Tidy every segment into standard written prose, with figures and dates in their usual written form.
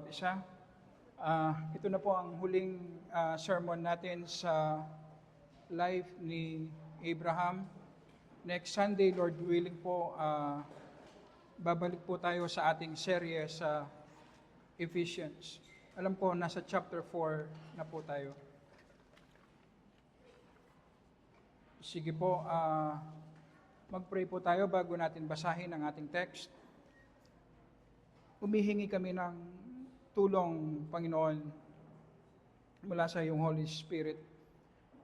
bawat isa. Ito na po ang huling sermon natin sa life ni Abraham. Next Sunday, Lord willing po, babalik po tayo sa ating serye sa Ephesians. Alam ko, nasa chapter 4 na po tayo. Sige po, mag-pray po tayo bago natin basahin ang ating text. Humihingi kami ng tulong, Panginoon, mula sa iyong Holy Spirit,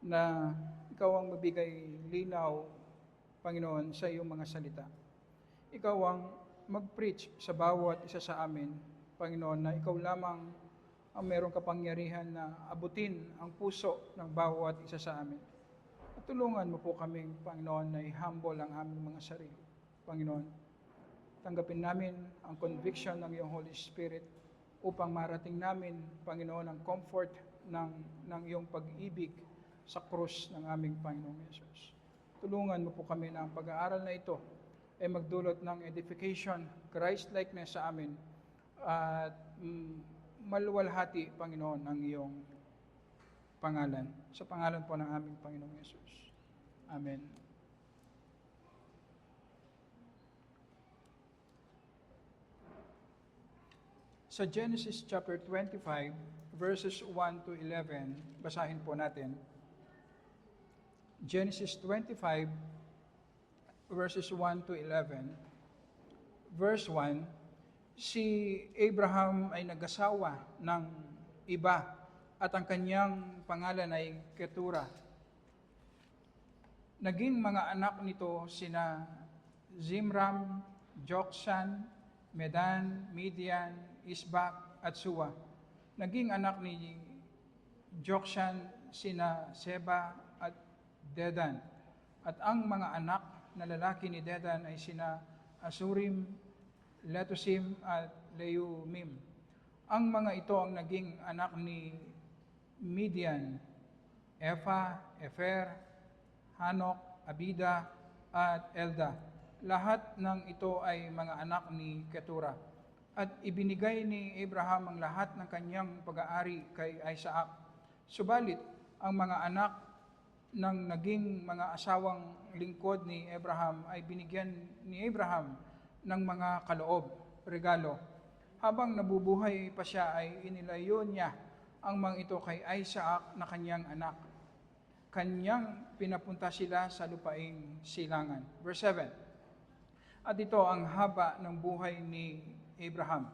na ikaw ang mabigay linaw, Panginoon, sa iyong mga salita. Ikaw ang mag-preach sa bawat isa sa amin, Panginoon, na ikaw lamang ang mayroong kapangyarihan na abutin ang puso ng bawat isa sa amin. At tulungan mo po kaming, Panginoon, na i-humble ang aming mga sarili. Panginoon, tanggapin namin ang conviction ng iyong Holy Spirit upang marating namin, Panginoon, ang comfort ng iyong pag-ibig sa krus ng aming Panginoong Yesus. Tulungan mo po kami na ang pag-aaral na ito ay magdulot ng edification, Christ-likeness sa amin, at maluwalhati, Panginoon, ang iyong pangalan. Sa pangalan po ng aming Panginoong Yesus. Amen. Sa Genesis chapter 25, verses 1 to 11, basahin po natin. Genesis 25, verses 1 to 11. Verse 1, si Abraham ay nag-asawa ng iba at ang kanyang pangalan ay Ketura. Naging mga anak nito sina Zimram, Joksan, Medan, Midian, Isbak at Suwa. Naging anak ni Joksan sina Seba at Dedan. At ang mga anak na lalaki ni Dedan ay sina Asurim, Letusim at Leumim. Ang mga ito ang naging anak ni Midian, Efa, Efer, Hanok, Abida at Elda. Lahat ng ito ay mga anak ni Ketura. At ibinigay ni Abraham ang lahat ng kanyang pag-aari kay Isaac. Subalit, ang mga anak ng naging mga asawang lingkod ni Abraham ay binigyan ni Abraham ng mga kaloob, regalo. Habang nabubuhay pa siya ay inilayo niya ang mga ito kay Isaac na kanyang anak. Kanyang pinapunta sila sa lupaing silangan. Verse 7. At ito ang haba ng buhay ni Abraham,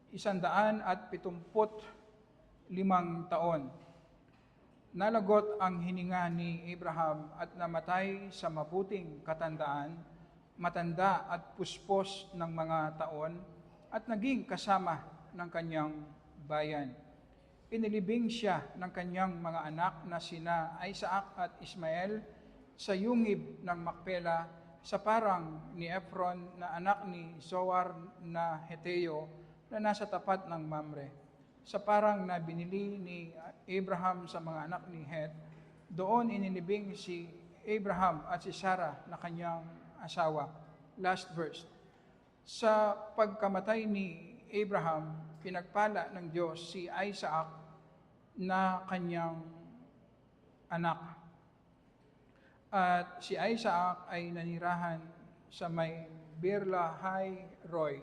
175 taon. Nalagot ang hininga ni Abraham at namatay sa mabuting katandaan, matanda at puspos ng mga taon, at naging kasama ng kanyang bayan. Inilibing siya ng kanyang mga anak na sina Isaac at Ismael sa yungib ng Makpela, sa parang ni Ephron na anak ni Zohar na Heteo na nasa tapat ng Mamre. Sa parang na binili ni Abraham sa mga anak ni Het, doon inilibing si Abraham at si Sarah na kanyang asawa. Last verse. Sa pagkamatay ni Abraham, pinagpala ng Diyos si Isaac na kanyang anak. At si Isaac ay nanirahan sa may Beer-lahai Roi.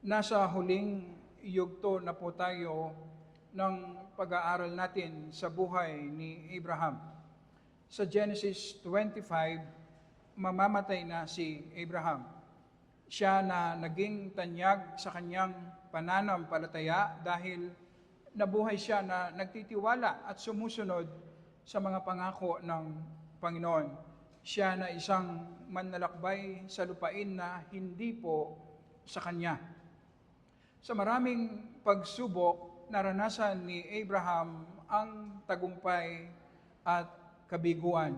Nasa huling yugto na po tayo ng pag-aaral natin sa buhay ni Abraham. Sa Genesis 25, mamamatay na si Abraham. Siya na naging tanyag sa kanyang pananampalataya dahil nabuhay siya na nagtitiwala at sumusunod sa mga pangako ng Panginoon. Siya na isang manlalakbay sa lupain na hindi po sa kanya. Sa maraming pagsubok, naranasan ni Abraham ang tagumpay at kabiguan.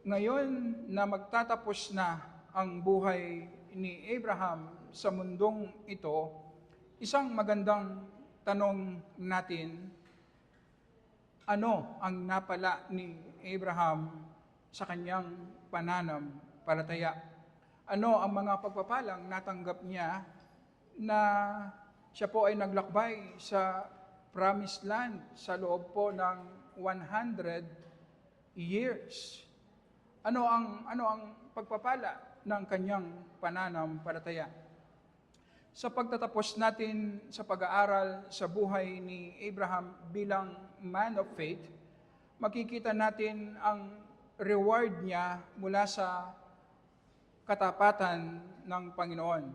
Ngayon na magtatapos na ang buhay ni Abraham sa mundong ito, isang magandang tanong natin, ano ang napala ni Abraham sa kanyang pananampalataya? Ano ang mga pagpapalang natanggap niya na siya po ay naglakbay sa promised land sa loob po ng 100 years? Ano ang pagpapala ng kanyang pananampalataya? Sa pagtatapos natin sa pag-aaral sa buhay ni Abraham bilang man of faith, makikita natin ang reward niya mula sa katapatan ng Panginoon.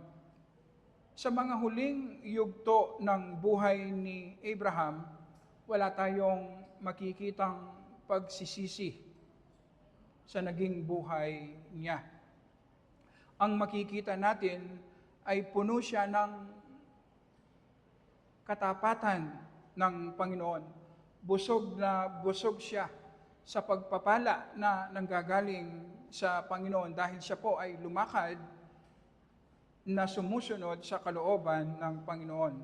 Sa mga huling yugto ng buhay ni Abraham, wala tayong makikitang pagsisisi sa naging buhay niya. Ang makikita natin ay puno siya ng katapatan ng Panginoon. Busog na busog siya sa pagpapala na nanggagaling sa Panginoon dahil siya po ay lumakad na sumusunod sa kalooban ng Panginoon.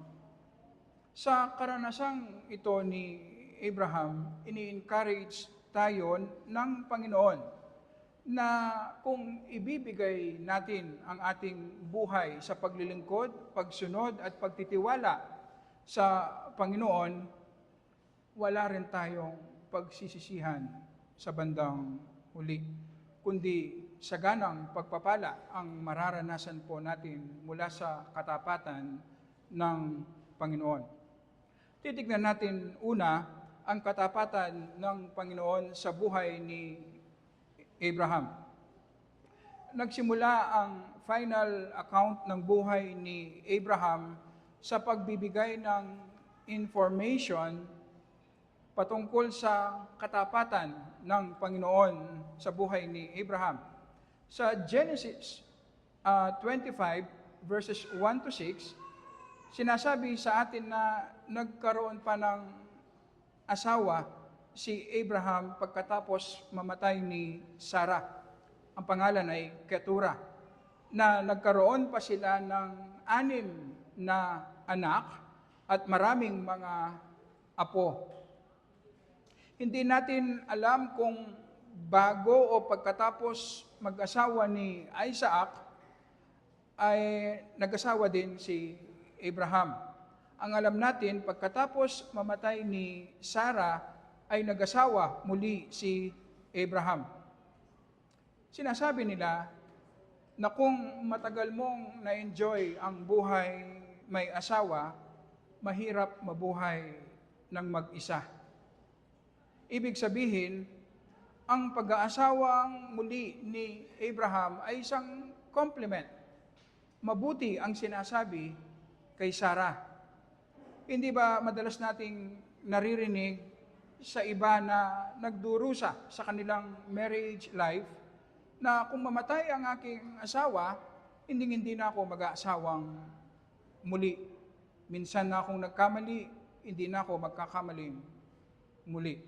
Sa karanasang ito ni Abraham, ini-encourage tayo ng Panginoon na kung ibibigay natin ang ating buhay sa paglilingkod, pagsunod at pagtitiwala sa Panginoon, wala rin tayong pagsisisihan sa bandang huli, kundi saganang pagpapala ang mararanasan po natin mula sa katapatan ng Panginoon. Titignan natin una ang katapatan ng Panginoon sa buhay ni Abraham. Nagsimula ang final account ng buhay ni Abraham sa pagbibigay ng information patungkol sa katapatan ng Panginoon sa buhay ni Abraham. Sa Genesis 25 verses 1 to 6, sinasabi sa atin na nagkaroon pa ng asawa si Abraham pagkatapos mamatay ni Sarah. Ang pangalan ay Keturah, na nagkaroon pa sila ng 6 na anak at maraming mga apo. Hindi natin alam kung bago o pagkatapos mag-asawa ni Isaac ay nag-asawa din si Abraham. Ang alam natin, pagkatapos mamatay ni Sarah, ay nag-asawa muli si Abraham. Sinasabi nila na kung matagal mong na-enjoy ang buhay may asawa, mahirap mabuhay ng mag-isa. Ibig sabihin, ang pag-aasawang muli ni Abraham ay isang compliment. Mabuti ang sinasabi kay Sarah. Hindi ba madalas nating naririnig sa iba na nagdurusa sa kanilang marriage life na kung mamatay ang aking asawa, hindi na ako mag-aasawang muli. Minsan na akong nagkamali, hindi na ako magkakamaling muli.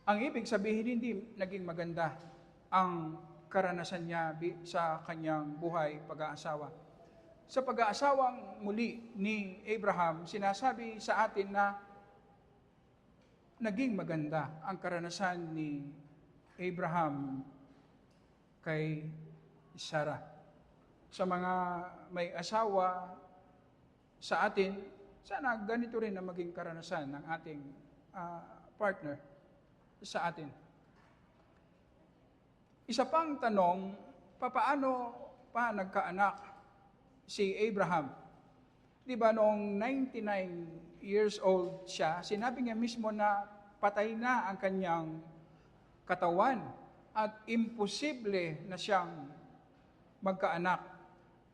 Ang ibig sabihin, hindi naging maganda ang karanasan niya sa kanyang buhay pag-aasawa. Sa pag-aasawang muli ni Abraham, sinasabi sa atin na naging maganda ang karanasan ni Abraham kay Sarah. Sa mga may asawa sa atin, sana ganito rin ang maging karanasan ng ating partner sa atin. Isa pang tanong, papaano pa nagkaanak si Abraham? Di ba noong 99 years old siya, sinabi niya mismo na patay na ang kanyang katawan at imposible na siyang magkaanak.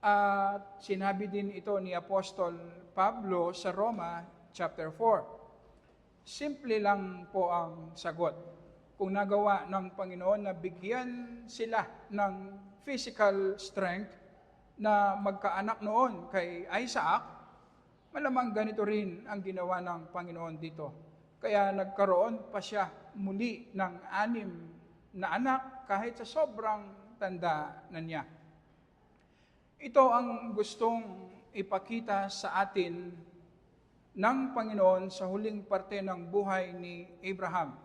At sinabi din ito ni Apostol Pablo sa Roma chapter 4. Simple lang po ang sagot. Kung nagawa ng Panginoon na bigyan sila ng physical strength na magkaanak noon kay Isaac, malamang ganito rin ang ginawa ng Panginoon dito. Kaya nagkaroon pa siya muli ng 6 na anak kahit sa sobrang tanda na niya. Ito ang gustong ipakita sa atin ng Panginoon sa huling parte ng buhay ni Abraham.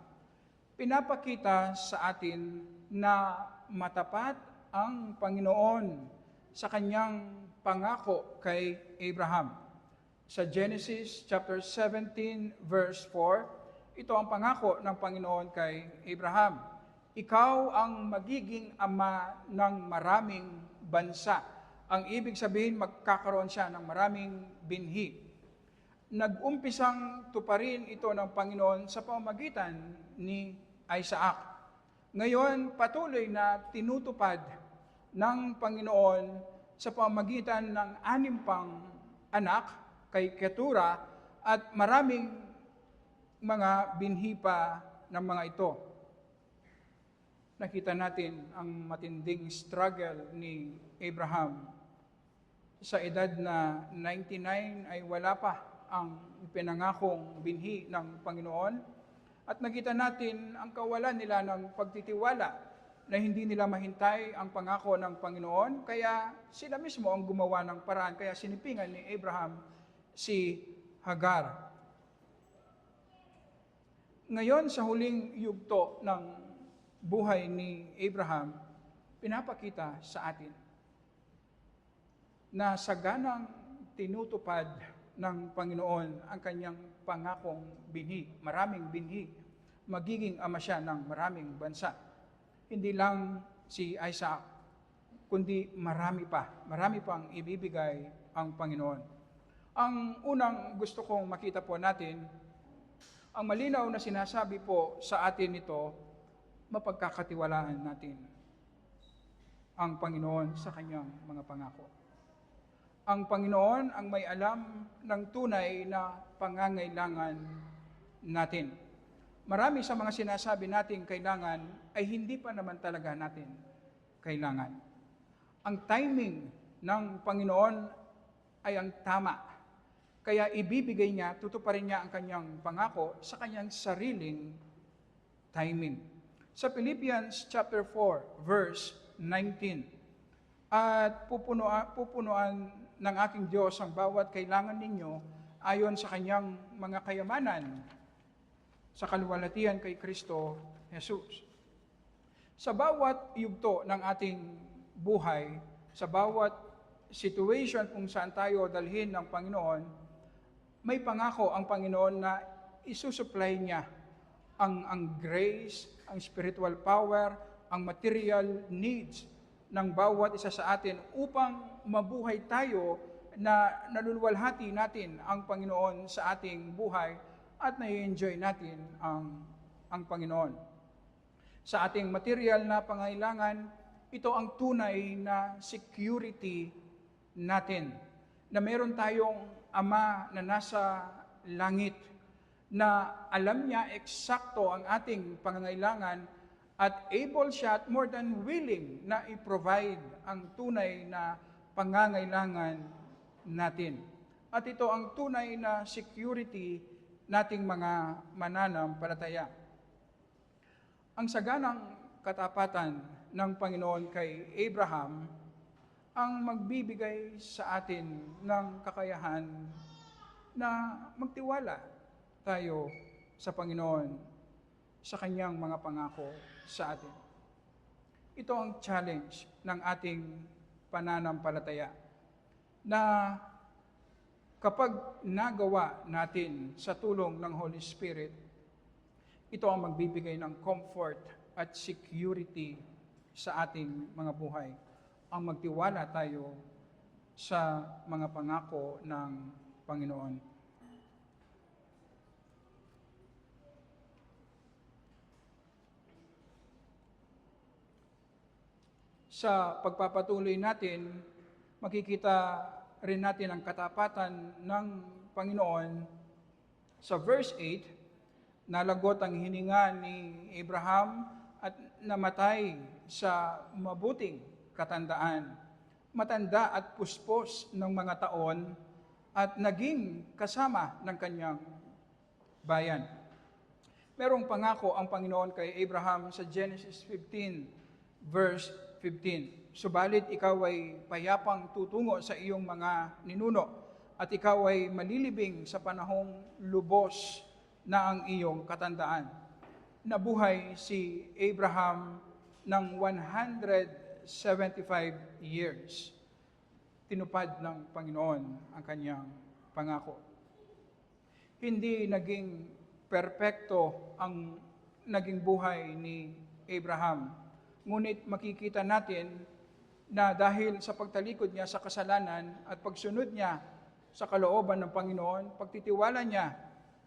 Pinapakita sa atin na matapat ang Panginoon sa kanyang pangako kay Abraham. Sa Genesis chapter 17 verse 4, ito ang pangako ng Panginoon kay Abraham. Ikaw ang magiging ama ng maraming bansa. Ang ibig sabihin, magkakaroon siya ng maraming binhi. Nag-umpisang tuparin ito ng Panginoon sa pamamagitan ni Isaac. Ngayon, patuloy na tinutupad ng Panginoon sa pamamagitan ng 6 pang anak kay Ketura at maraming mga binhi pa ng mga ito. Nakita natin ang matinding struggle ni Abraham. Sa edad na 99 ay wala pa ang pinangakong binhi ng Panginoon. At nakita natin ang kawalan nila ng pagtitiwala na hindi nila mahintay ang pangako ng Panginoon. Kaya sila mismo ang gumawa ng paraan. Kaya sinipingan ni Abraham si Hagar. Ngayon sa huling yugto ng buhay ni Abraham, pinapakita sa atin na saganang tinutupad ng Panginoon ang kanyang pangakong binhi, maraming binhi, magiging ama siya ng maraming bansa. Hindi lang si Isaac, kundi marami pang ibibigay ang Panginoon. Ang unang gusto kong makita po natin, ang malinaw na sinasabi po sa atin ito, mapagkakatiwalaan natin ang Panginoon sa kanyang mga pangako. Ang Panginoon ang may alam ng tunay na pangangailangan natin. Marami sa mga sinasabi nating kailangan ay hindi pa naman talaga natin kailangan. Ang timing ng Panginoon ay ang tama. Kaya ibibigay niya, tutuparin niya ang kanyang pangako sa kanyang sariling timing. Sa Philippians chapter 4, verse 19, at pupunuan ng aking Diyos ang bawat kailangan ninyo ayon sa kanyang mga kayamanan sa kaluwalhatian kay Kristo Jesus. Sa bawat yugto ng ating buhay, sa bawat situation kung saan tayo dalhin ng Panginoon, may pangako ang Panginoon na isusupply niya ang grace, ang spiritual power, ang material needs ng bawat isa sa atin upang mabuhay tayo na naluluwalhati natin ang Panginoon sa ating buhay at na-enjoy natin ang Panginoon. Sa ating material na pangailangan, ito ang tunay na security natin, na meron tayong Ama na nasa langit, na alam niya eksakto ang ating pangangailangan at able siya at more than willing na i-provide ang tunay na pangangailangan natin. At ito ang tunay na security nating mga mananampalataya. Ang saganang katapatan ng Panginoon kay Abraham ang magbibigay sa atin ng kakayahan na magtiwala tayo sa Panginoon, sa kanyang mga pangako sa atin. Ito ang challenge ng ating pananampalataya, na kapag nagawa natin sa tulong ng Holy Spirit, ito ang magbibigay ng comfort at security sa ating mga buhay. Ang magtiwala tayo sa mga pangako ng Panginoon. Sa pagpapatuloy natin, makikita rin natin ang katapatan ng Panginoon. Sa verse 8, nalagot ang hininga ni Abraham at namatay sa mabuting katandaan, matanda at puspos ng mga taon, at naging kasama ng kanyang bayan. Merong pangako ang Panginoon kay Abraham sa Genesis 15, verse 15. Subalit ikaw ay payapang tutungo sa iyong mga ninuno at ikaw ay malilibing sa panahong lubos na ang iyong katandaan. Nabuhay si Abraham ng 175 years. Tinupad ng Panginoon ang kanyang pangako. Hindi naging perpekto ang naging buhay ni Abraham. Ngunit makikita natin na dahil sa pagtalikod niya sa kasalanan at pagsunod niya sa kalooban ng Panginoon, pagtitiwala niya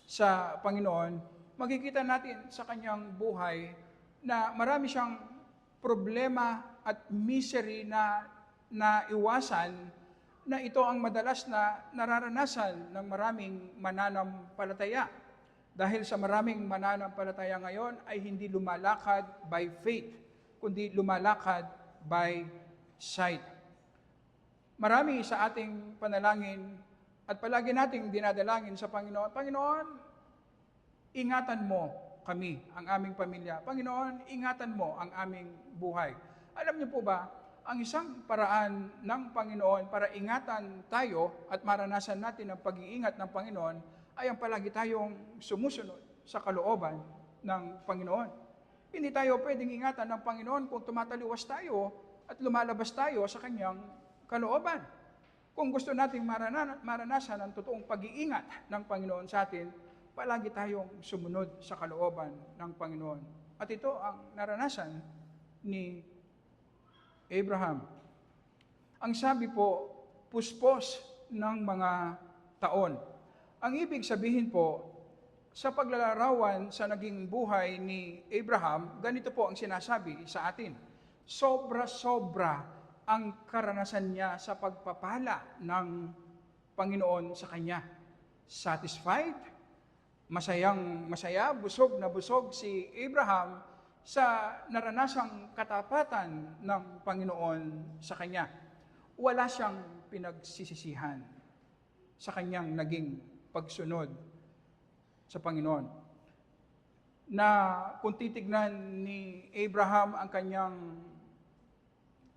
sa Panginoon, makikita natin sa kanyang buhay na marami siyang problema at misery na naiwasan, na ito ang madalas na nararanasan ng maraming mananampalataya. Dahil sa maraming mananampalataya ngayon ay hindi lumalakad by faith, kundi lumalakad by sight. Marami sa ating panalangin at palagi nating dinadalangin sa Panginoon, Panginoon, ingatan mo kami, ang aming pamilya. Panginoon, ingatan mo ang aming buhay. Alam niyo po ba, ang isang paraan ng Panginoon para ingatan tayo at maranasan natin ang pag-iingat ng Panginoon ay ang palagi tayong sumusunod sa kalooban ng Panginoon. Hindi tayo pwedeng ingatan ng Panginoon kung tumataliwas tayo at lumalabas tayo sa kanyang kalooban. Kung gusto nating maranasan ang totoong pag-iingat ng Panginoon sa atin, palagi tayong sumunod sa kalooban ng Panginoon. At ito ang naranasan ni Abraham. Ang sabi po, puspos ng mga taon. Ang ibig sabihin po, sa paglalarawan sa naging buhay ni Abraham, ganito po ang sinasabi sa atin. Sobra-sobra ang karanasan niya sa pagpapala ng Panginoon sa kanya. Satisfied, masaya, busog na busog si Abraham sa naranasang katapatan ng Panginoon sa kanya. Wala siyang pinagsisisihan sa kanyang naging pagsunod sa Panginoon. Na kung titignan ni Abraham ang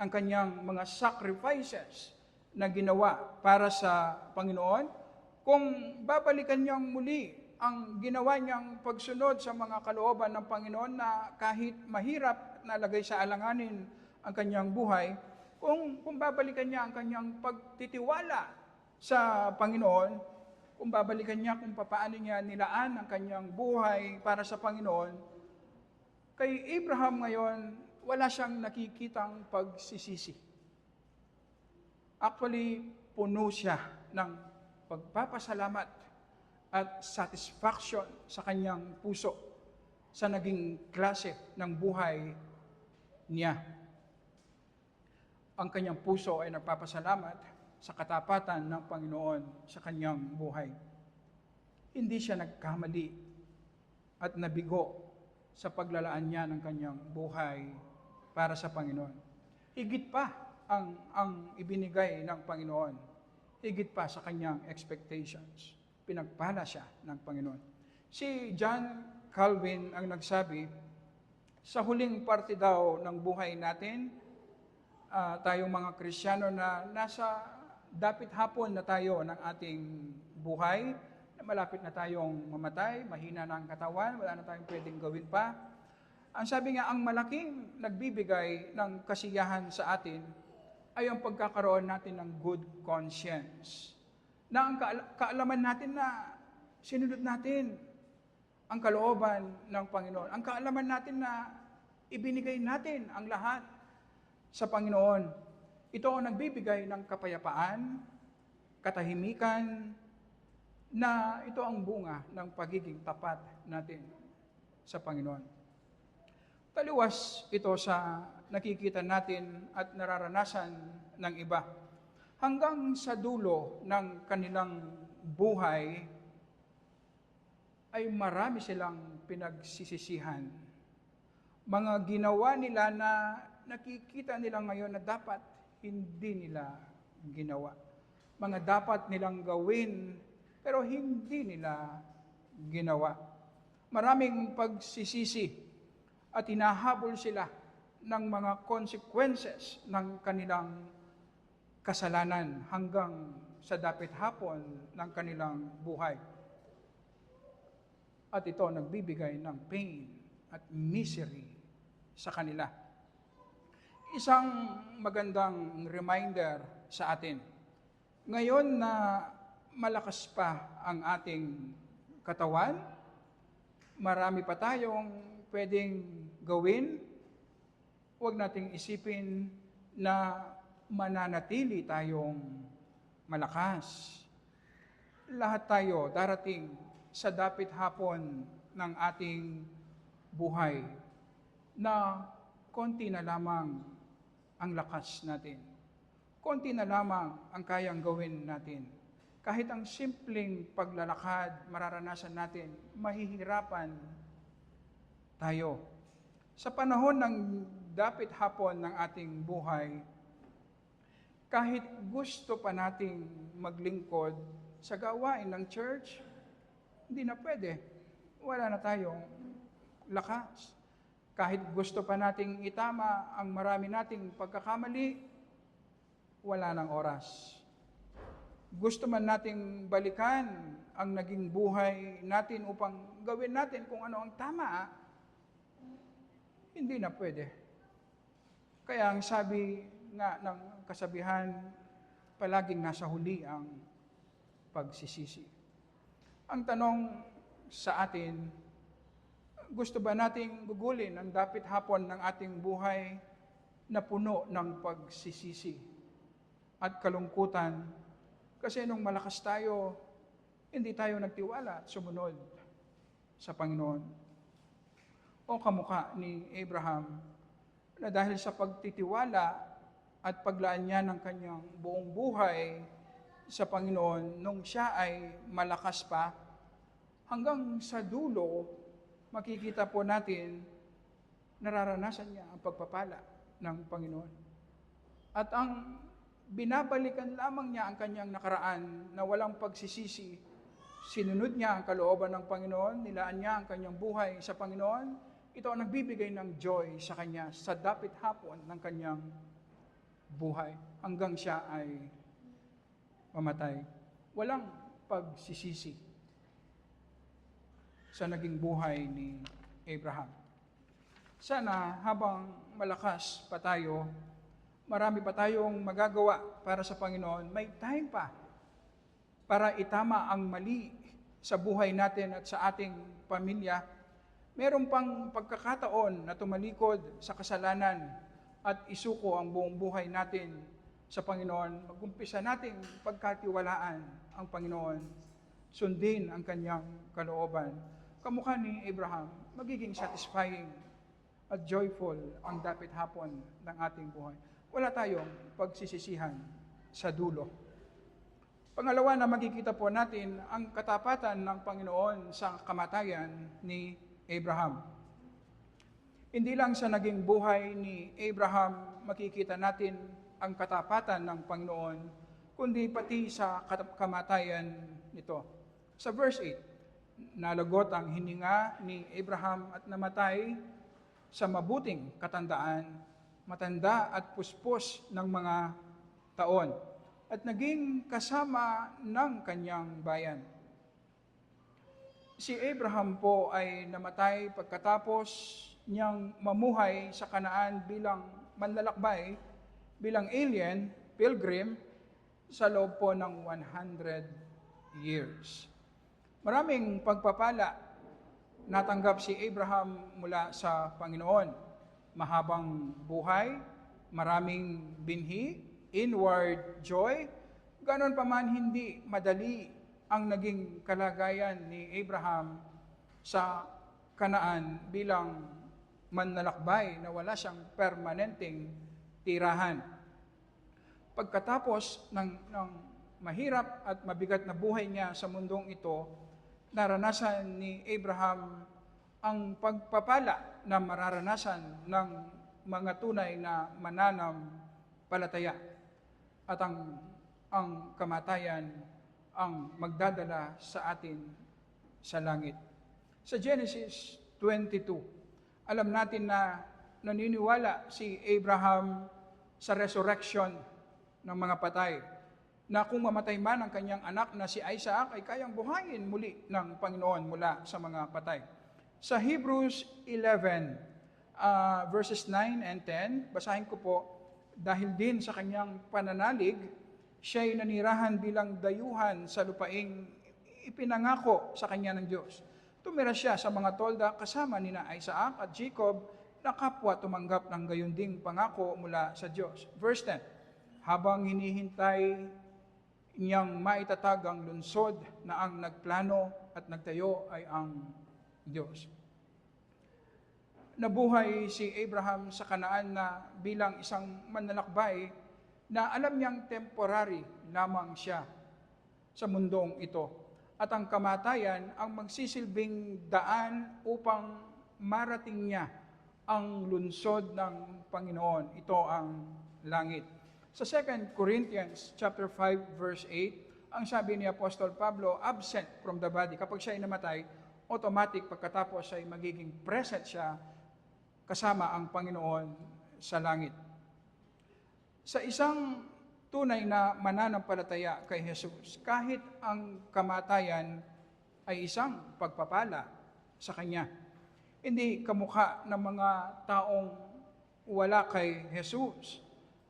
kanyang mga sacrifices na ginawa para sa Panginoon, kung babalikan niyang muli ang ginawa niyang pagsunod sa mga kalooban ng Panginoon na kahit mahirap nalagay sa alanganin ang kanyang buhay, kung babalikan niya ang kanyang pagtitiwala sa Panginoon, kung babalikan niya kung paano niya nilaan ang kanyang buhay para sa Panginoon, kay Abraham ngayon, wala siyang nakikitang pagsisisi. Actually, puno siya ng pagpapasalamat at satisfaction sa kanyang puso sa naging klase ng buhay niya. Ang kanyang puso ay nagpapasalamat sa katapatan ng Panginoon sa kanyang buhay. Hindi siya nagkamali at nabigo sa paglalaan niya ng kanyang buhay para sa Panginoon. Higit pa ang ibinigay ng Panginoon. Higit pa sa kanyang expectations. Pinagpala siya ng Panginoon. Si John Calvin ang nagsabi, sa huling parte daw ng buhay natin, tayong mga Kristiyano na nasa dapit hapon na tayo ng ating buhay, na malapit na tayong mamatay, mahina na ang katawan, wala na tayong pwedeng gawin pa. Ang sabi nga, ang malaking nagbibigay ng kasiyahan sa atin ay ang pagkakaroon natin ng good conscience. Na ang kaalaman natin na sinunod natin ang kalooban ng Panginoon. Ang kaalaman natin na ibinigay natin ang lahat sa Panginoon. Ito ang nagbibigay ng kapayapaan, katahimikan, na ito ang bunga ng pagiging tapat natin sa Panginoon. Taliwas ito sa nakikita natin at nararanasan ng iba. Hanggang sa dulo ng kanilang buhay, ay marami silang pinagsisisihan. Mga ginawa nila na nakikita nila ngayon na dapat hindi nila ginawa. Mga dapat nilang gawin, pero hindi nila ginawa. Maraming pagsisisi at hinahabol sila ng mga consequences ng kanilang kasalanan hanggang sa dapit hapon ng kanilang buhay. At ito nagbibigay ng pain at misery sa kanila. Isang magandang reminder sa atin. Ngayon na malakas pa ang ating katawan, marami pa tayong pwedeng gawin. Huwag nating isipin na mananatili tayong malakas. Lahat tayo darating sa dapit hapon ng ating buhay na konti na lamang ang lakas natin. Konti na lamang ang kayang gawin natin. Kahit ang simpleng paglalakad, mararanasan natin, mahihirapan tayo. Sa panahon ng dapit hapon ng ating buhay, kahit gusto pa nating maglingkod sa gawain ng church, hindi na pwede. Wala na tayong lakas. Kahit gusto pa nating itama ang marami nating pagkakamali, wala nang oras. Gusto man nating balikan ang naging buhay natin upang gawin natin kung ano ang tama, hindi na pwede. Kaya ang sabi nga ng kasabihan, palaging nasa huli ang pagsisisi. Ang tanong sa atin, gusto ba nating gugulin ang dapit hapon ng ating buhay na puno ng pagsisisi at kalungkutan? Kasi nung malakas tayo, hindi tayo nagtiwala at sumunod sa Panginoon. O kamukha ni Abraham, na dahil sa pagtitiwala at paglaan niya ng kanyang buong buhay sa Panginoon, nung siya ay malakas pa, hanggang sa dulo, makikita po natin, nararanasan niya ang pagpapala ng Panginoon. At ang binabalikan lamang niya ang kanyang nakaraan na walang pagsisisi, sinunod niya ang kalooban ng Panginoon, nilaan niya ang kanyang buhay sa Panginoon, ito ang nagbibigay ng joy sa kanya sa dapit hapon ng kanyang buhay hanggang siya ay mamatay. Walang pagsisisi sa naging buhay ni Abraham. Sana habang malakas pa tayo, marami pa tayong magagawa para sa Panginoon, may time pa para itama ang mali sa buhay natin at sa ating pamilya. Meron pang pagkakataon na tumalikod sa kasalanan at isuko ang buong buhay natin sa Panginoon. Mag-umpisa nating pagkatiwalaan ang Panginoon. Sundin ang kanyang kalooban. Kamukha ni Abraham, magiging satisfying at joyful ang dapit hapon ng ating buhay. Wala tayong pagsisisihan sa dulo. Pangalawa na makikita po natin ang katapatan ng Panginoon sa kamatayan ni Abraham. Hindi lang sa naging buhay ni Abraham makikita natin ang katapatan ng Panginoon, kundi pati sa kamatayan nito. Sa verse 8, nalagot ang hininga ni Abraham at namatay sa mabuting katandaan, matanda at puspos ng mga taon, at naging kasama ng kanyang bayan. Si Abraham po ay namatay pagkatapos niyang mamuhay sa Kanaan bilang manlalakbay, bilang alien, pilgrim, sa loob po ng 100 years. Maraming pagpapala natanggap si Abraham mula sa Panginoon. Mahabang buhay, maraming binhi, inward joy, ganon pa man hindi madali ang naging kalagayan ni Abraham sa Kanaan bilang manlalakbay na wala siyang permanenteng tirahan. Pagkatapos ng mahirap at mabigat na buhay niya sa mundong ito, naranasan ni Abraham ang pagpapala na mararanasan ng mga tunay na mananampalataya at ang kamatayan ang magdadala sa atin sa langit. Sa Genesis 22, alam natin na naniniwala si Abraham sa resurrection ng mga patay. na kung mamatay man ang kanyang anak na si Isaac ay kayang buhayin muli ng Panginoon mula sa mga patay. Sa Hebrews 11, verses 9 and 10, basahin ko po, dahil din sa kanyang pananalig, siya'y nanirahan bilang dayuhan sa lupaing ipinangako sa kanya ng Diyos. Tumira siya sa mga tolda kasama nina Isaac at Jacob na kapwa tumanggap ng gayon ding pangako mula sa Diyos. Verse 10, habang hinihintay niyang maitatag ang lungsod na ang nagplano at nagtayo ay ang Diyos. Nabuhay si Abraham sa Kanaan na bilang isang manlalakbay na alam niyang temporary lamang siya sa mundong ito. At ang kamatayan ang magsisilbing daan upang marating niya ang lungsod ng Panginoon. Ito ang langit. Sa 2 Corinthians chapter 5 verse 8, ang sabi ni Apostol Pablo, absent from the body. Kapag siya ay namatay, automatic pagkatapos ay magiging present siya kasama ang Panginoon sa langit. Sa isang tunay na mananampalataya kay Jesus, kahit ang kamatayan ay isang pagpapala sa Kanya. Hindi kamukha ng mga taong wala kay Jesus,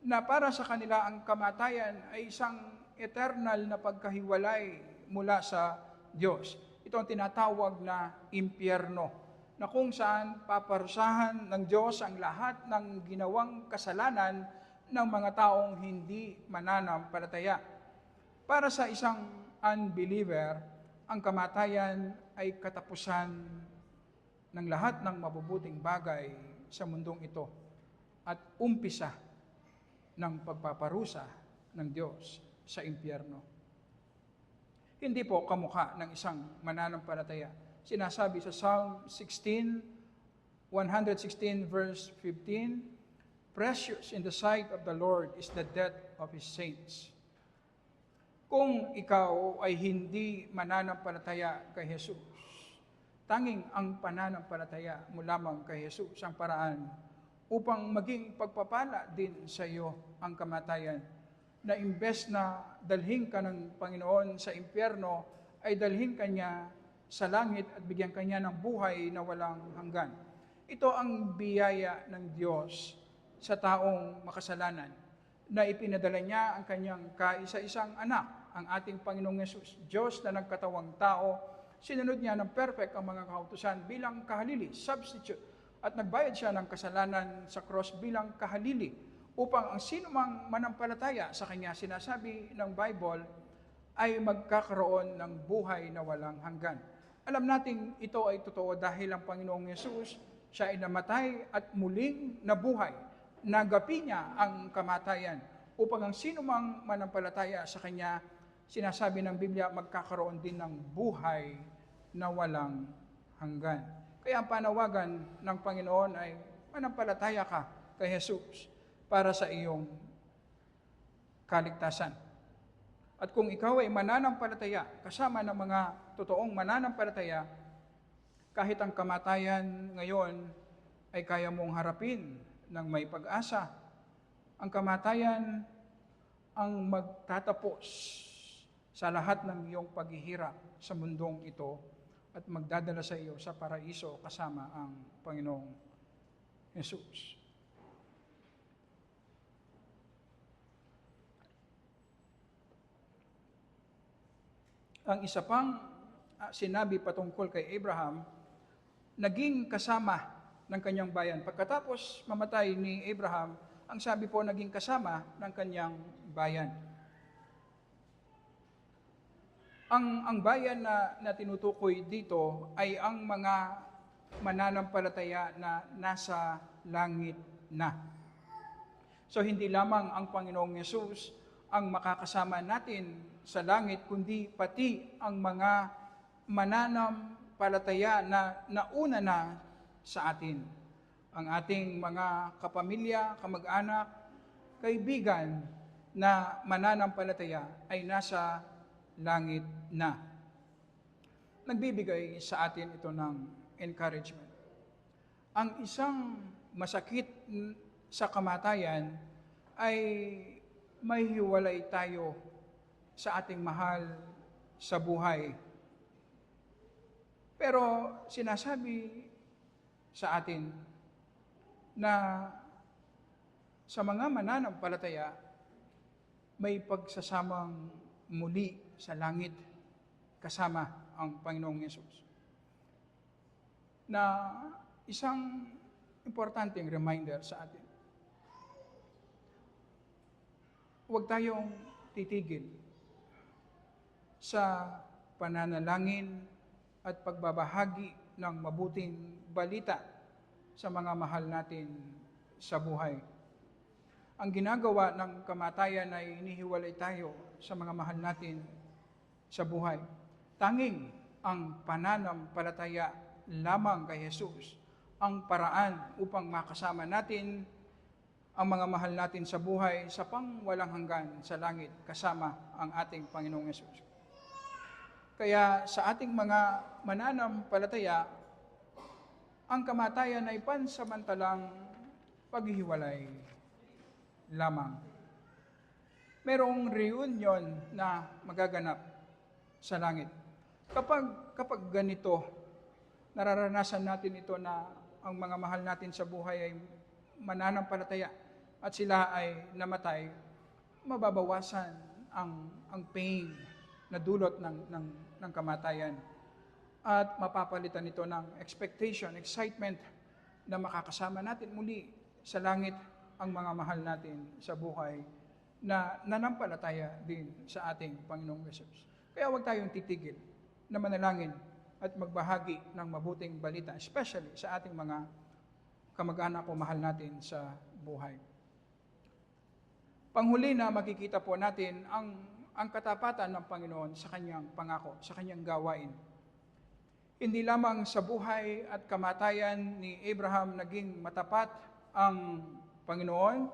na para sa kanila ang kamatayan ay isang eternal na pagkahiwalay mula sa Diyos. Ito ang tinatawag na impyerno, na kung saan paparusahan ng Diyos ang lahat ng ginawang kasalanan ng mga taong hindi mananampalataya. Para sa isang unbeliever, ang kamatayan ay katapusan ng lahat ng mabubuting bagay sa mundong ito at umpisa ng pagpaparusa ng Diyos sa impyerno. Hindi po kamukha ng isang mananampalataya. Sinasabi sa Psalm 116 verse 15, precious in the sight of the Lord is the death of His saints. Kung ikaw ay hindi mananampalataya kay Jesus, tanging ang pananampalataya mo lamang kay Jesus ang paraan upang maging pagpapala din sa iyo ang kamatayan, na imbes na dalhin ka ng Panginoon sa impyerno, ay dalhin ka niya sa langit at bigyan ka niya ng buhay na walang hanggan. Ito ang biyaya ng Diyos sa taong makasalanan, na ipinadala niya ang kanyang kaisa-isang anak, ang ating Panginoong Yesus, Diyos na nagkatawang tao. Sinunod niya ng perfect ang mga kautusan bilang kahalili, substitute, at nagbayad siya ng kasalanan sa cross bilang kahalili upang ang sino mang manampalataya sa Kanya, sinasabi ng Bible, ay magkakaroon ng buhay na walang hanggan. Alam nating ito ay totoo dahil ang Panginoong Yesus, siya ay namatay at muling nabuhay. Nagapi niya ang kamatayan upang ang sino mang manampalataya sa Kanya, sinasabi ng Biblia, magkakaroon din ng buhay na walang hanggan. Kaya ang panawagan ng Panginoon ay manampalataya ka kay Jesus para sa iyong kaligtasan. At kung ikaw ay mananampalataya, kasama ng mga totoong mananampalataya, kahit ang kamatayan ngayon ay kaya mong harapin ng may pag-asa. Ang kamatayan ang magtatapos sa lahat ng iyong paghihirap sa mundong ito at magdadala sa iyo sa paraiso kasama ang Panginoong Jesus. Ang isa pang sinabi patungkol kay Abraham, naging kasama ng kanyang bayan. Pagkatapos mamatay ni Abraham, ang sabi po, naging kasama ng kanyang bayan. Ang bayan na tinutukoy dito ay ang mga mananampalataya na nasa langit na. So hindi lamang ang Panginoong Yesus ang makakasama natin sa langit, kundi pati ang mga mananampalataya na nauna na sa atin. Ang ating mga kapamilya, kamag-anak, kaibigan na mananampalataya ay nasa langit na. Nagbibigay sa atin ito ng encouragement. Ang isang masakit sa kamatayan ay may hiwalay tayo sa ating mahal sa buhay. Pero sinasabi sa atin na sa mga mananampalataya, may pagsasamang muli sa langit kasama ang Panginoong Yesus. Na isang importanteng reminder sa atin. Huwag tayong titigil sa pananalangin at pagbabahagi ng mabuting balita sa mga mahal natin sa buhay. Ang ginagawa ng kamatayan ay inihiwalay tayo sa mga mahal natin sa buhay. Tanging ang pananampalataya lamang kay Jesus ang paraan upang makasama natin ang mga mahal natin sa buhay sa pangwalang hanggan sa langit kasama ang ating Panginoong Yesus. Kaya sa ating mga mananampalataya, ang kamatayan ay pansamantalang paghihiwalay lamang. Merong reunion na magaganap sa langit. Kapag ganito, nararanasan natin ito na ang mga mahal natin sa buhay ay mananampalataya at sila ay namatay, mababawasan ang pain na dulot ng kamatayan. At mapapalitan ito ng expectation, excitement na makakasama natin muli sa langit ang mga mahal natin sa buhay na nanampalataya din sa ating Panginoong Yesus. Kaya huwag tayong titigil na manalangin at magbahagi ng mabuting balita, especially sa ating mga kamag-anak o mahal natin sa buhay. Panghuli na makikita po natin ang katapatan ng Panginoon sa kanyang pangako, sa kanyang gawain. Hindi lamang sa buhay at kamatayan ni Abraham naging matapat ang Panginoon,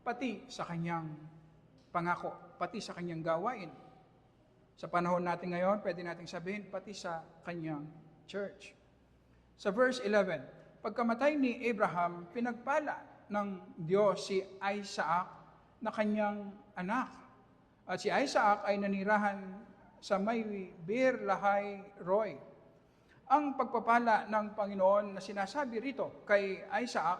pati sa kanyang pangako, pati sa kanyang gawain. Sa panahon natin ngayon, pwede nating sabihin, pati sa kanyang church. Sa verse 11, pagkamatay ni Abraham, pinagpala ng Diyos si Isaac na kanyang anak. At si Isaac ay nanirahan sa may Bir Lahai Roy. Ang pagpapala ng Panginoon na sinasabi rito kay Isaac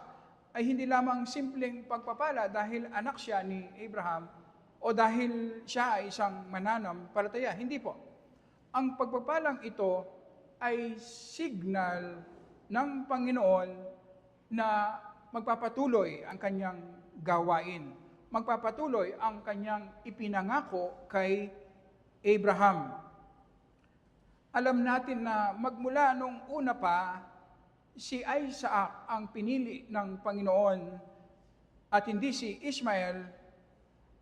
ay hindi lamang simpleng pagpapala dahil anak siya ni Abraham o dahil siya ay isang mananampalataya. Hindi po. Ang pagpapalang ito ay signal ng Panginoon na magpapatuloy ang kanyang gawain. Magpapatuloy ang kanyang ipinangako kay Abraham. Alam natin na magmula nung una pa, si Isaac ang pinili ng Panginoon at hindi si Ishmael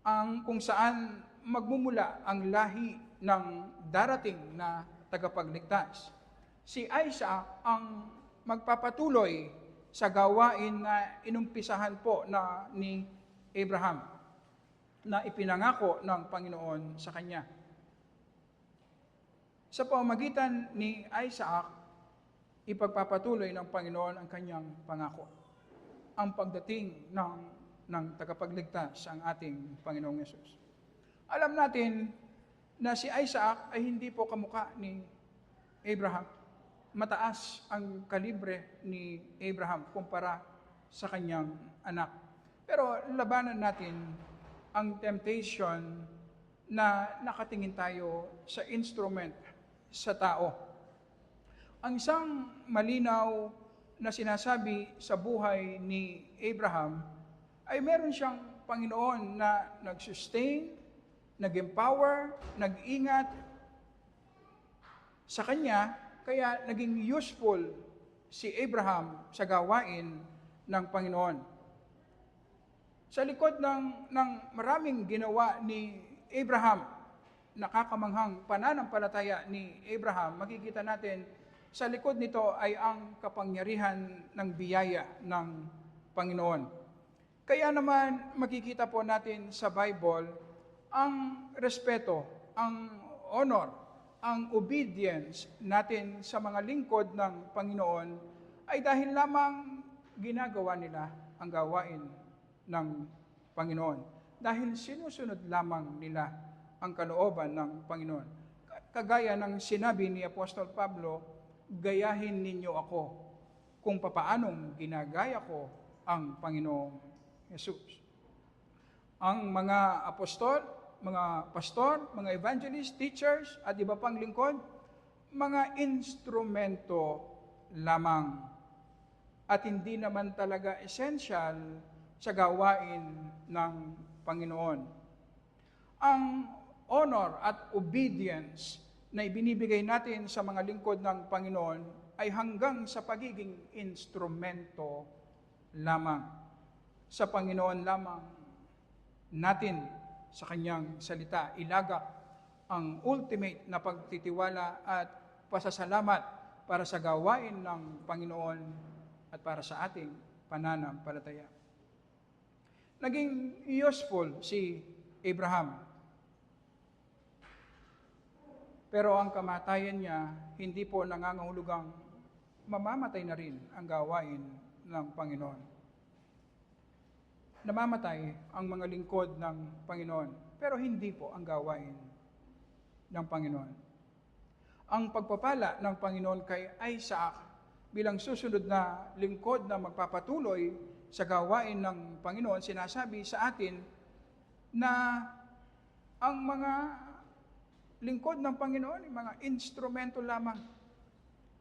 ang kung saan magmumula ang lahi ng darating na tagapagligtas. Si Isaac ang magpapatuloy sa gawain na inumpisahan po ni Abraham, na ipinangako ng Panginoon sa kanya. Sa pamamagitan ni Isaac, ipagpapatuloy ng Panginoon ang kanyang pangako. Ang pagdating ng tagapagligtas ang ating Panginoong Yesus. Alam natin na si Isaac ay hindi po kamukha ni Abraham. Mataas ang kalibre ni Abraham kumpara sa kanyang anak. Pero labanan natin ang temptation na nakatingin tayo sa instrument, sa tao. Ang isang malinaw na sinasabi sa buhay ni Abraham ay meron siyang Panginoon na nag-sustain, nag-empower, nag-ingat sa kanya, kaya naging useful si Abraham sa gawain ng Panginoon. Sa likod ng maraming ginawa ni Abraham, nakakamanghang pananampalataya ni Abraham, makikita natin sa likod nito ay ang kapangyarihan ng biyaya ng Panginoon. Kaya naman makikita po natin sa Bible ang respeto, ang honor, ang obedience natin sa mga lingkod ng Panginoon ay dahil lamang ginagawa nila ang gawain ng Panginoon. Dahil sinusunod lamang nila ang kalooban ng Panginoon. Kagaya ng sinabi ni Apostol Pablo, gayahin ninyo ako kung papaanong ginagaya ko ang Panginoong Jesus. Ang mga apostol, mga pastor, mga evangelist, teachers, at iba pang lingkod, mga instrumento lamang at hindi naman talaga essential sa gawain ng Panginoon. Ang honor at obedience na ibinibigay natin sa mga lingkod ng Panginoon ay hanggang sa pagiging instrumento lamang. Sa Panginoon lamang natin sa Kanyang salita ilagak ang ultimate na pagtitiwala at pasasalamat para sa gawain ng Panginoon at para sa ating pananampalataya. Naging useful si Abraham. Pero ang kamatayan niya, hindi po nangangahulugang mamamatay na rin ang gawain ng Panginoon. Namamatay ang mga lingkod ng Panginoon, pero hindi po ang gawain ng Panginoon. Ang pagpapala ng Panginoon kay Isaac bilang susunod na lingkod na magpapatuloy sa gawain ng Panginoon, sinasabi sa atin na ang mga lingkod ng Panginoon, yung mga instrumento lamang.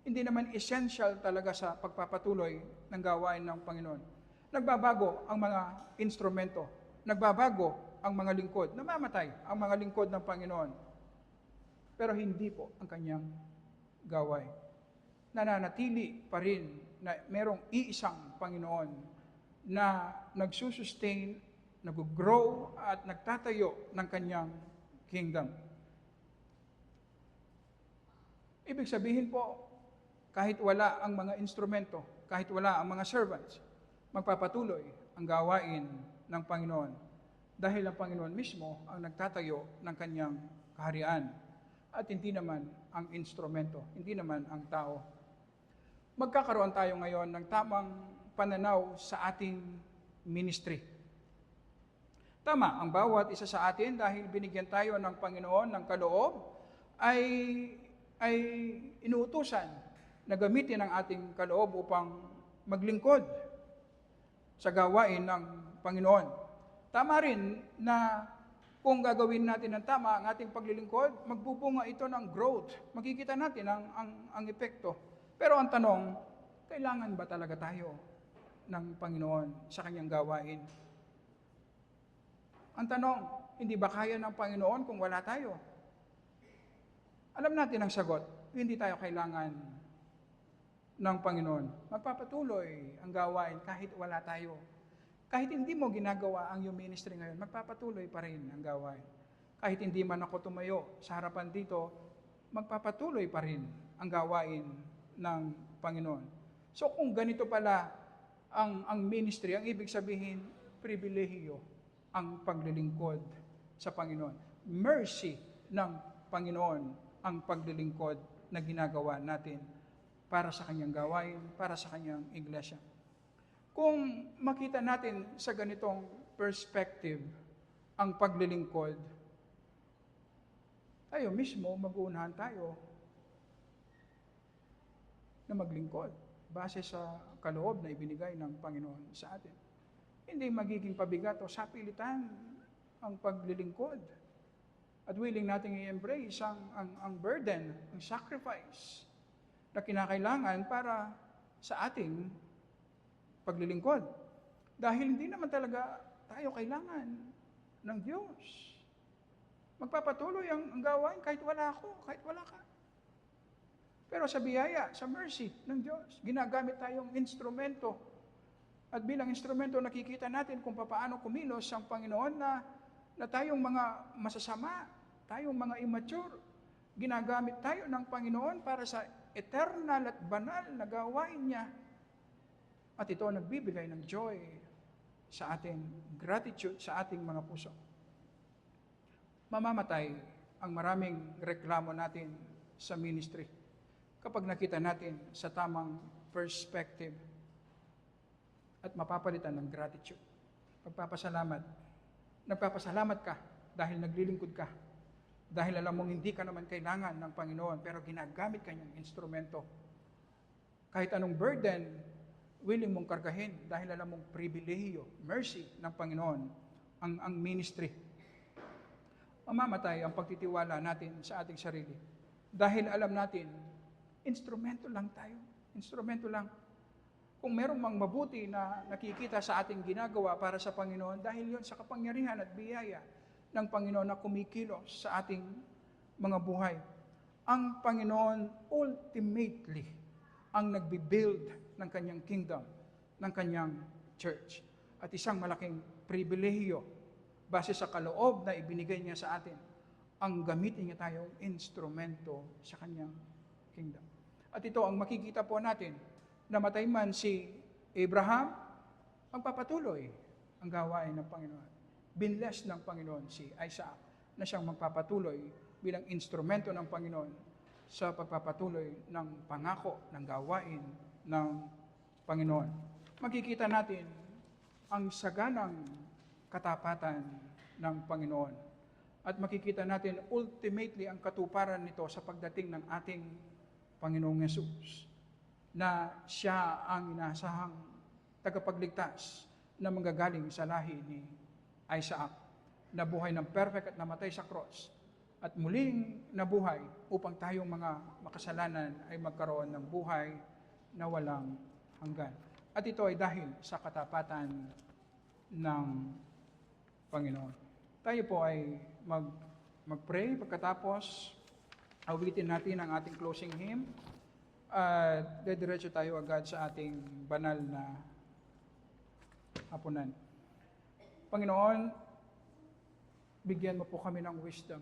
Hindi naman essential talaga sa pagpapatuloy ng gawain ng Panginoon. Nagbabago ang mga instrumento. Nagbabago ang mga lingkod. Namamatay ang mga lingkod ng Panginoon. Pero hindi po ang kanyang gawain. Nananatili pa rin na merong iisang Panginoon na nagsusustain, nag-grow at nagtatayo ng kanyang kingdom. Ibig sabihin po, kahit wala ang mga instrumento, kahit wala ang mga servants, magpapatuloy ang gawain ng Panginoon dahil ang Panginoon mismo ang nagtatayo ng kanyang kaharian at hindi naman ang instrumento, hindi naman ang tao. Magkakaroon tayo ngayon ng tamang pananaw sa ating ministry. Tama, ang bawat isa sa atin dahil binigyan tayo ng Panginoon ng kaloob ay inuutusan na gamitin ang ating kaloob upang maglingkod sa gawain ng Panginoon. Tama rin na kung gagawin natin ng tama ang ating paglilingkod, magbubunga ito ng growth. Makikita natin ang epekto. Pero ang tanong, kailangan ba talaga tayo ng Panginoon sa kanyang gawain? Ang tanong, hindi ba kaya ng Panginoon kung wala tayo? Alam natin ang sagot, hindi tayo kailangan ng Panginoon. Magpapatuloy ang gawain kahit wala tayo. Kahit hindi mo ginagawa ang iyong ministry ngayon, magpapatuloy pa rin ang gawain. Kahit hindi man ako tumayo sa harapan dito, magpapatuloy pa rin ang gawain ng Panginoon. So kung ganito pala ang ministry, ang ibig sabihin, pribilehiyo ang paglilingkod sa Panginoon. Mercy ng Panginoon ang paglilingkod na ginagawa natin para sa kanyang gawain, para sa kanyang iglesia. Kung makita natin sa ganitong perspective ang paglilingkod, tayo mismo mag-uunahan tayo na maglingkod base sa kaloob na ibinigay ng Panginoon sa atin. Hindi magiging pabigat o sapilitan ang paglilingkod. At willing nating i-embrace ang burden, ang sacrifice na kinakailangan para sa ating paglilingkod. Dahil hindi naman talaga tayo kailangan ng Diyos. Magpapatuloy ang gawain kahit wala ako, kahit wala ka. Pero sa biyaya, sa mercy ng Diyos, ginagamit tayong instrumento. At bilang instrumento, nakikita natin kung paano kumilos ang Panginoon na tayong mga masasama, tayong mga immature, ginagamit tayo ng Panginoon para sa eternal at banal na gawain niya. At ito nagbibigay ng joy sa ating gratitude sa ating mga puso. Mamamatay ang maraming reklamo natin sa ministry kapag nakita natin sa tamang perspective at mapapalitan ng gratitude. Nagpapasalamat ka dahil naglilingkod ka Dahil alam mong hindi ka naman kailangan ng Panginoon, pero ginagamit ka niyang instrumento. Kahit anong burden, willing mong kargahin dahil alam mong pribilehiyo, mercy ng Panginoon ang ministry. Mamamatay ang pagtitiwala natin sa ating sarili. Dahil alam natin, instrumento lang tayo. Instrumento lang. Kung meron mang mabuti na nakikita sa ating ginagawa para sa Panginoon, dahil yon sa kapangyarihan at biyaya ng Panginoon na kumikilos sa ating mga buhay. Ang Panginoon ultimately ang nagbibuild ng kanyang kingdom, ng kanyang church. At isang malaking pribilehiyo, base sa kaloob na ibinigay niya sa atin, ang gamitin niya tayong instrumento sa kanyang kingdom. At ito ang makikita po natin, namatay man si Abraham, magpapatuloy ang gawain ng Panginoon. Binless ng Panginoon si Isaac na siyang magpapatuloy bilang instrumento ng Panginoon sa pagpapatuloy ng pangako, ng gawain ng Panginoon. Makikita natin ang saganang katapatan ng Panginoon. At makikita natin ultimately ang katuparan nito sa pagdating ng ating Panginoong Yesus, na siya ang inaasahang tagapagligtas na manggagaling sa lahi ni Isaac, na buhay ng perfect at namatay sa cross, at muling nabuhay upang tayong mga makasalanan ay magkaroon ng buhay na walang hanggan. At ito ay dahil sa katapatan ng Panginoon. Tayo po ay mag-pray pagkatapos awitin natin ang ating closing hymn at dediretso tayo agad sa ating banal na hapunan. Panginoon, bigyan mo po kami ng wisdom.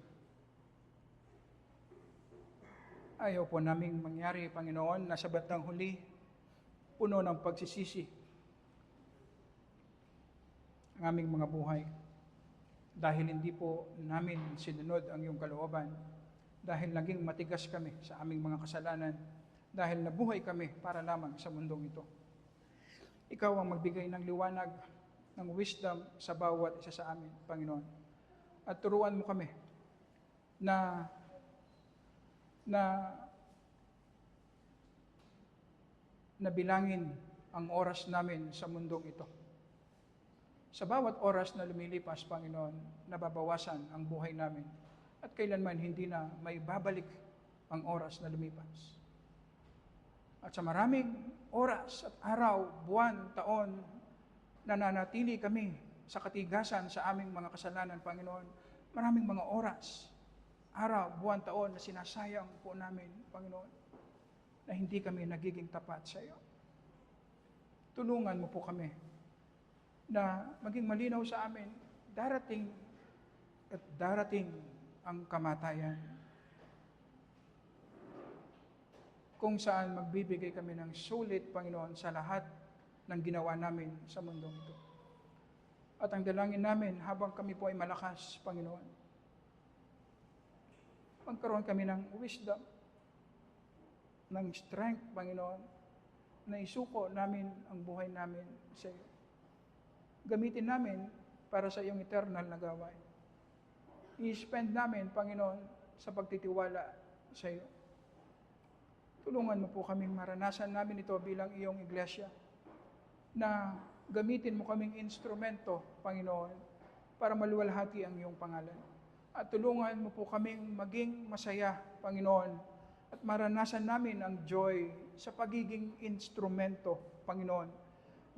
Ayaw po naming mangyari, Panginoon, na sa bandang huli, puno ng pagsisisi ang aming mga buhay. Dahil hindi po namin sinunod ang iyong kalooban, dahil naging matigas kami sa aming mga kasalanan, dahil nabuhay kami para lamang sa mundong ito. Ikaw ang magbigay ng liwanag, ng wisdom sa bawat isa sa amin, Panginoon. At turuan mo kami na bilangin ang oras namin sa mundong ito. Sa bawat oras na lumilipas, Panginoon, nababawasan ang buhay namin at kailanman hindi na may babalik ang oras na lumipas. At sa maraming oras at araw, buwan, taon, nananatili kami sa katigasan sa aming mga kasalanan, Panginoon. Maraming mga oras, araw, buwan, taon na sinasayang po namin, Panginoon, na hindi kami nagiging tapat sa iyo. Tulungan mo po kami na maging malinaw sa amin, darating at darating ang kamatayan, kung saan magbibigay kami ng sulit, Panginoon, sa lahat ng ginawa namin sa mundong ito. At ang dalangin namin habang kami po ay malakas, Panginoon, magkaroon kami ng wisdom, ng strength, Panginoon, na isuko namin ang buhay namin sa iyo. Gamitin namin para sa iyong eternal na gawain. I-spend namin, Panginoon, sa pagtitiwala sa iyo. Tulungan mo po kaming maranasan namin ito bilang iyong iglesia, na gamitin mo kaming instrumento, Panginoon, para maluwalhati ang iyong pangalan. At tulungan mo po kaming maging masaya, Panginoon, at maranasan namin ang joy sa pagiging instrumento, Panginoon,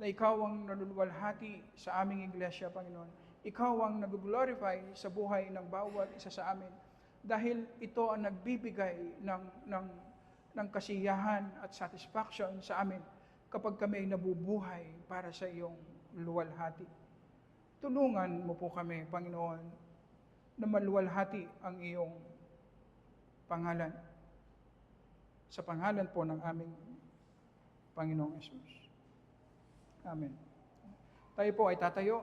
na ikaw ang naluluwalhati sa aming iglesia, Panginoon. Ikaw ang nag-glorify sa buhay ng bawat isa sa amin, dahil ito ang nagbibigay ng kasiyahan at satisfaction sa amin kapag kami ay nabubuhay para sa iyong luwalhati. Tulungan mo po kami, Panginoon, na maluwalhati ang iyong pangalan. Sa pangalan po ng aming Panginoong Yesus. Amen. Tayo po ay tatayo.